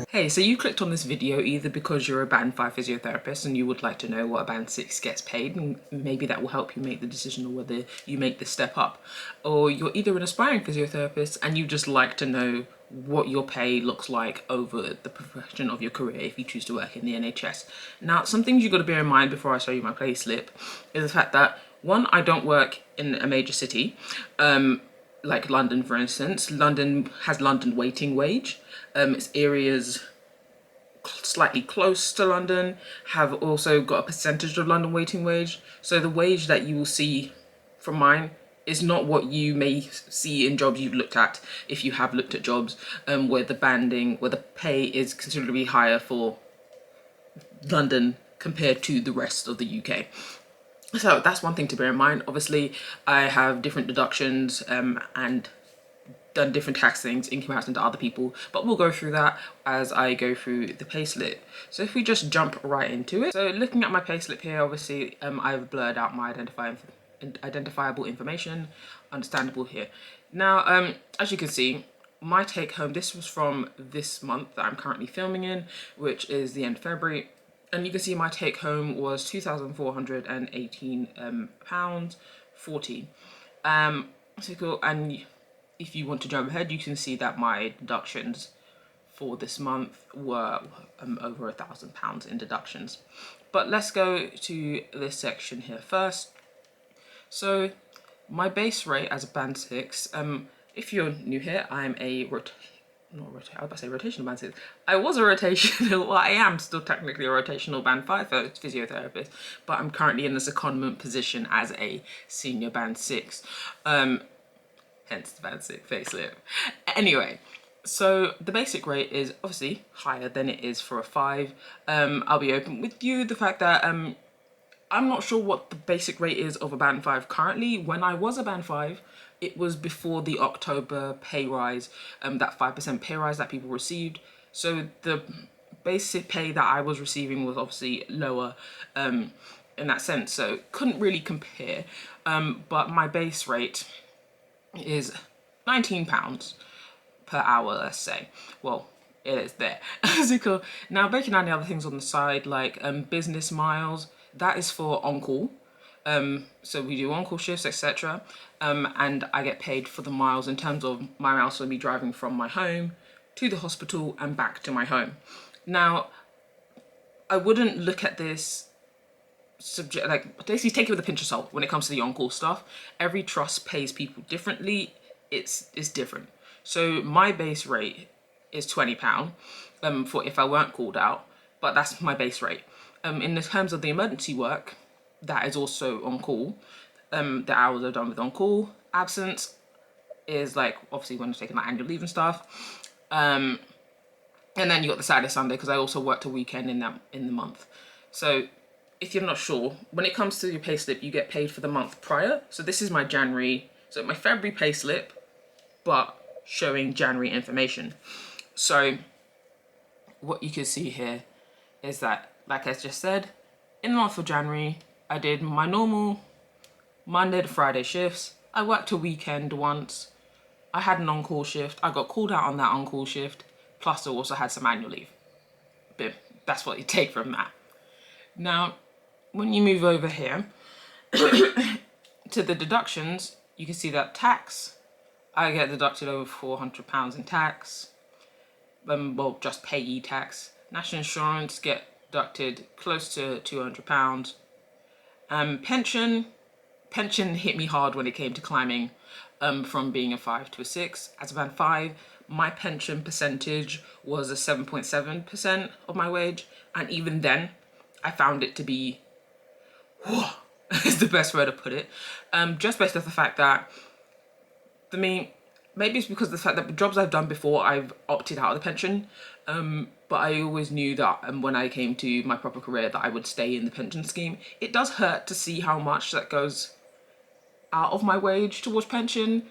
Hey, so you clicked on this video either because you're a band 5 physiotherapist and you would like to know what a band 6 gets paid, and maybe that will help you make the decision of whether you make this step up, or you're either an aspiring physiotherapist and you just like to know what your pay looks like over the progression of your career if you choose to work in the NHS. Now, some things you've got to bear in mind before I show you my pay slip is the fact that, one, I don't work in a major city, like London, for instance. London has London waiting wage. Its areas slightly close to London have also got a percentage of London waiting wage. So the wage that you will see from mine is not what you may see in jobs you've looked at if you have looked at jobs where the pay is considerably higher for London compared to the rest of the UK. So that's one thing to bear in mind. Obviously, I have different deductions and done different tax things in comparison to other people, but we'll go through that as I go through the payslip. So if we just jump right into it. So looking at my payslip here, obviously I've blurred out my identifiable information, understandable here. Now, as you can see, my take home, this was from this month that I'm currently filming in, which is the end of February. And you can see my take home was £2,418.40. So cool. And if you want to jump ahead, you can see that my deductions for this month were over £1,000 in deductions. But let's go to this section here first. So my base rate as a band 6, if you're new here, I'm a rotational band 6. I was a rotational, well, I am still technically a rotational band 5 physiotherapist, but I'm currently in this secondment position as a senior band 6. Hence the band 6 facelift. Anyway, so the basic rate is obviously higher than it is for a 5. I'll be open with you the fact that I'm not sure what the basic rate is of a band 5 currently. When I was a band 5, it was before the October pay rise, that 5% pay rise that people received. So the basic pay that I was receiving was obviously lower in that sense, so couldn't really compare. But my base rate is £19 per hour, let's say. Well, it is there. So cool. Now, breaking down the other things on the side, like business miles, that is for on-call. So we do on-call shifts, etc. And I get paid for the miles in terms of my miles for me driving from my home to the hospital and back to my home. Now, I wouldn't look at this basically take it with a pinch of salt when it comes to the on-call stuff. Every trust pays people differently. It's different. So my base rate is £20 for if I weren't called out, but that's my base rate. In the terms of the emergency work, that is also on call. The hours are done with on call. Absence is like obviously when I'm taking my annual leave and stuff. And then you got the Saturday, Sunday, because I also worked a weekend in the month. So if you're not sure, when it comes to your payslip, you get paid for the month prior. So this is my January, so my February payslip, but showing January information. So what you can see here is that, like I just said, in the month of January, I did my normal Monday to Friday shifts. I worked a weekend once. I had an on-call shift. I got called out on that on-call shift. Plus I also had some annual leave. But that's what you take from that. Now, when you move over here to the deductions, you can see that tax, I get deducted over £400 in tax. Well, just payee tax. National insurance get deducted close to £200. Pension hit me hard when it came to climbing from being a 5 to a 6. As a band 5, my pension percentage was a 7.7% of my wage, and even then, I found it to be, is the best way to put it. Just based off the fact that, maybe it's because of the fact that the jobs I've done before, I've opted out of the pension. But I always knew that when I came to my proper career that I would stay in the pension scheme. It does hurt to see how much that goes out of my wage towards pension,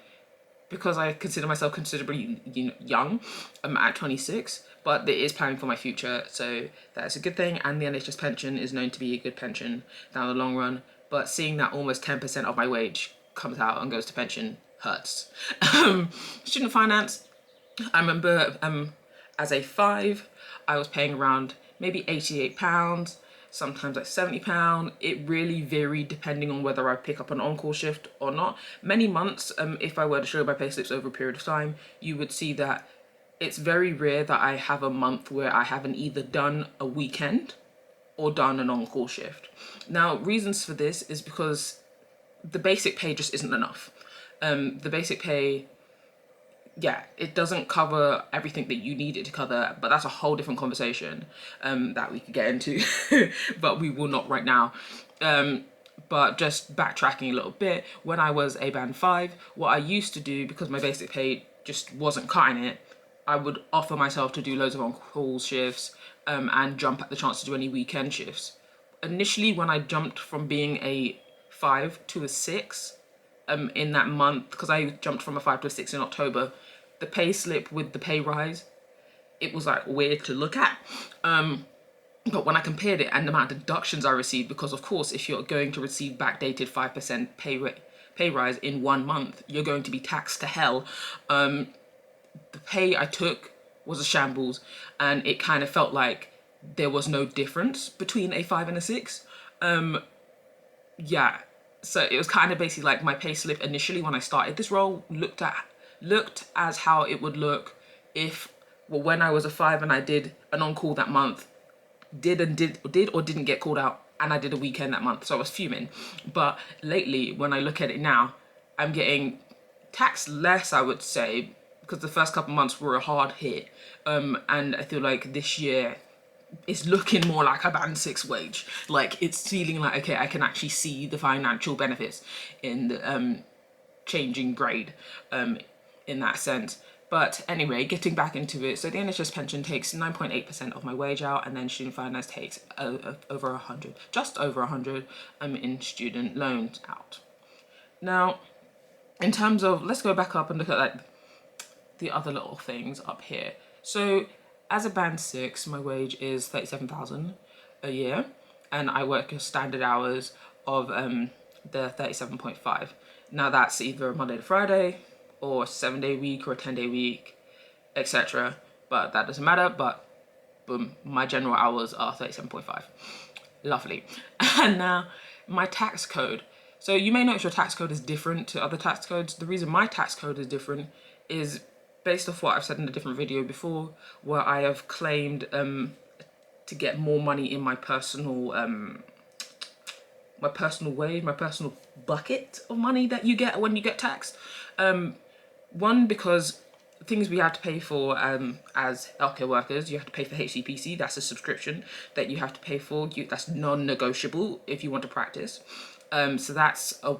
because I consider myself considerably young at 26, but it is planning for my future, so that's a good thing. And the NHS pension is known to be a good pension down the long run, but seeing that almost 10% of my wage comes out and goes to pension hurts. Student finance, I remember as a 5, I was paying around maybe £88, sometimes like £70. It really varied depending on whether I pick up an on-call shift or not. Many months, if I were to show my payslips over a period of time, you would see that it's very rare that I have a month where I haven't either done a weekend or done an on-call shift. Now, reasons for this is because the basic pay just isn't enough. The basic pay, yeah, it doesn't cover everything that you need it to cover, but that's a whole different conversation that we could get into, but we will not right now. But just backtracking a little bit, when I was a band 5, what I used to do, because my basic pay just wasn't cutting it, I would offer myself to do loads of on-call shifts and jump at the chance to do any weekend shifts. Initially, when I jumped from being a 5 to a 6, in that month, because I jumped from a 5 to a 6 in October, the pay slip with the pay rise, it was like weird to look at. But when I compared it and the amount of deductions I received, because of course, if you're going to receive backdated 5% pay rise in 1 month, you're going to be taxed to hell. The pay I took was a shambles, and it kind of felt like there was no difference between a 5 and a 6. Yeah, so it was kind of basically like my pay slip initially when I started this role looked as how it would look if, well, when I was a 5 and I did an on-call that month, did or didn't get called out, and I did a weekend that month, so I was fuming. But lately, when I look at it now, I'm getting taxed less, I would say, because the first couple months were a hard hit, and I feel like this year it's looking more like a band 6 wage. Like, it's feeling like, okay, I can actually see the financial benefits in the changing grade in that sense. But anyway, getting back into it, so the NHS pension takes 9.8% of my wage out, and then student finance takes over 100, just over 100 in student loans out. Now, in terms of, let's go back up and look at like the other little things up here. So as a band 6, my wage is 37,000 a year, and I work standard hours of the 37.5. Now that's either a Monday to Friday or a 7-day week or a 10-day week, etc. But that doesn't matter, but boom, my general hours are 37.5. Lovely. And now my tax code. So you may notice your tax code is different to other tax codes. The reason my tax code is different is based off what I've said in a different video before, where I have claimed to get more money in my personal wage, my personal bucket of money that you get when you get taxed. One, because things we have to pay for as healthcare workers, you have to pay for HCPC. That's a subscription that you have to pay for. That's non-negotiable if you want to practice. So that's a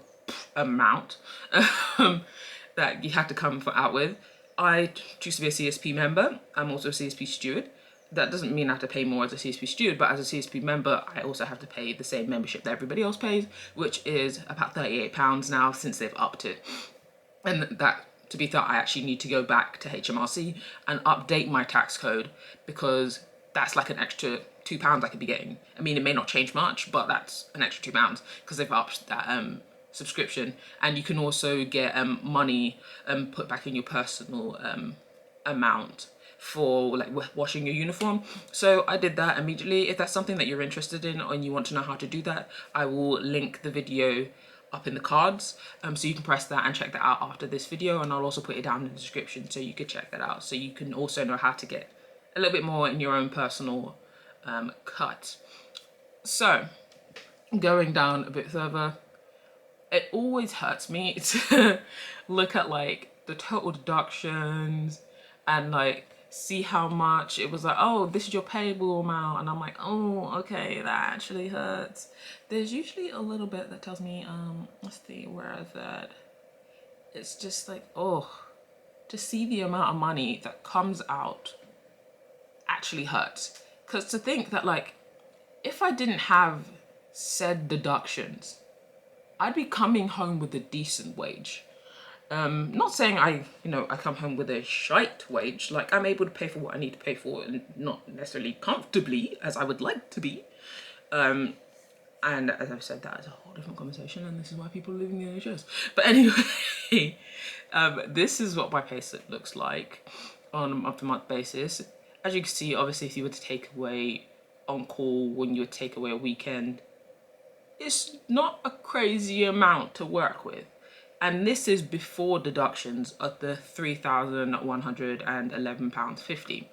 amount that you have to come out with. I choose to be a CSP member. I'm also a CSP steward. That doesn't mean I have to pay more as a CSP steward, but as a CSP member, I also have to pay the same membership that everybody else pays, which is about £38 now since they've upped it. And that, to be fair, I actually need to go back to HMRC and update my tax code, because that's like an extra £2 I could be getting. I mean, it may not change much, but that's an extra £2 because they've upped that subscription. And you can also get money put back in your personal amount for like washing your uniform. So I did that immediately. If that's something that you're interested in and you want to know how to do that, I will link the video up in the cards, so you can press that and check that out after this video, and I'll also put it down in the description so you can check that out, so you can also know how to get a little bit more in your own personal cut. So going down a bit further, it always hurts me to look at like the total deductions and like see how much it was. Like, oh, this is your payable amount, and I'm like, oh, okay, that actually hurts. There's usually a little bit that tells me let's see, where is that? It's just like, oh, to see the amount of money that comes out actually hurts. Because to think that like, if I didn't have said deductions, I'd be coming home with a decent wage. Not saying I come home with a shite wage. Like, I'm able to pay for what I need to pay for, and not necessarily comfortably as I would like to be. And as I've said, that is a whole different conversation, and this is why people are leaving the NHS. But anyway, this is what my payslip looks like. on a month-to-month basis. As you can see, obviously, if you were to take away on call, when you would take away a weekend, it's not a crazy amount to work with. And this is before deductions of the £3,111.50.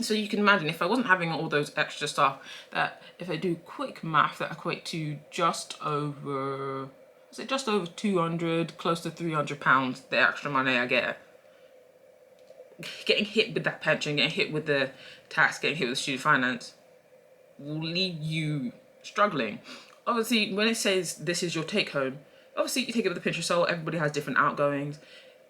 So you can imagine, if I wasn't having all those extra stuff, that if I do quick math, that equate to just over 200, close to £300, the extra money I get. Getting hit with that pension, getting hit with the tax, getting hit with student finance will leave you struggling. Obviously, when it says this is your take home, obviously you take it with a pinch of salt. Everybody has different outgoings.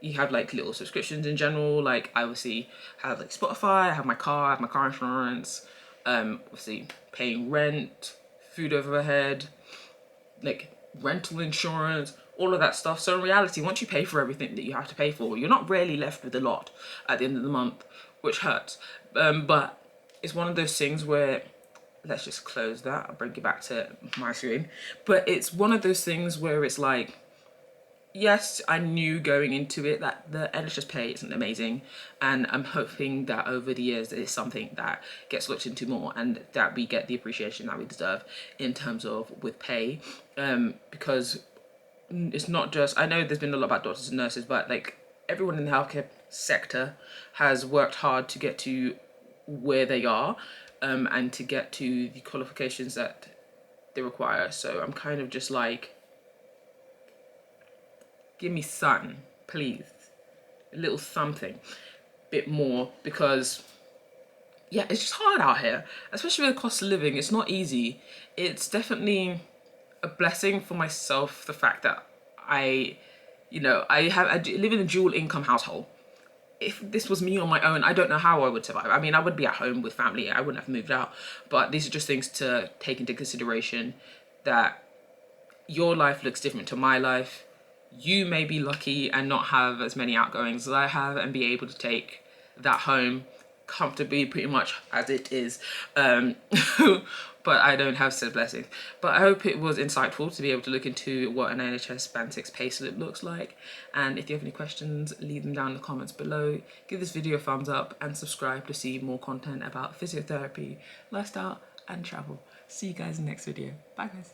You have like little subscriptions in general. Like I obviously have like Spotify, I have my car, I have my car insurance, obviously paying rent, food overhead, like rental insurance, all of that stuff. So in reality, once you pay for everything that you have to pay for, you're not really left with a lot at the end of the month, which hurts. But it's one of those things where, let's just close that, I'll bring it back to my screen. But it's one of those things where it's like, yes, I knew going into it that the NHS pay isn't amazing, and I'm hoping that over the years that it's something that gets looked into more and that we get the appreciation that we deserve in terms of with pay, because it's not just, I know there's been a lot about doctors and nurses, but like everyone in the healthcare sector has worked hard to get to where they are, and to get to the qualifications that they require. So I'm kind of just like, give me something, please. A little something, bit more, because yeah, it's just hard out here, especially with the cost of living. It's not easy. It's definitely a blessing for myself, the fact that I live in a dual income household. If this was me on my own, I don't know how I would survive. I mean, I would be at home with family. I wouldn't have moved out. But these are just things to take into consideration, that your life looks different to my life. You may be lucky and not have as many outgoings as I have and be able to take that home comfortably, pretty much as it is. But I don't have said blessings. But I hope it was insightful to be able to look into what an NHS Band 6 payslip looks like. And if you have any questions, leave them down in the comments below. Give this video a thumbs up and subscribe to see more content about physiotherapy, lifestyle, and travel. See you guys in the next video. Bye, guys.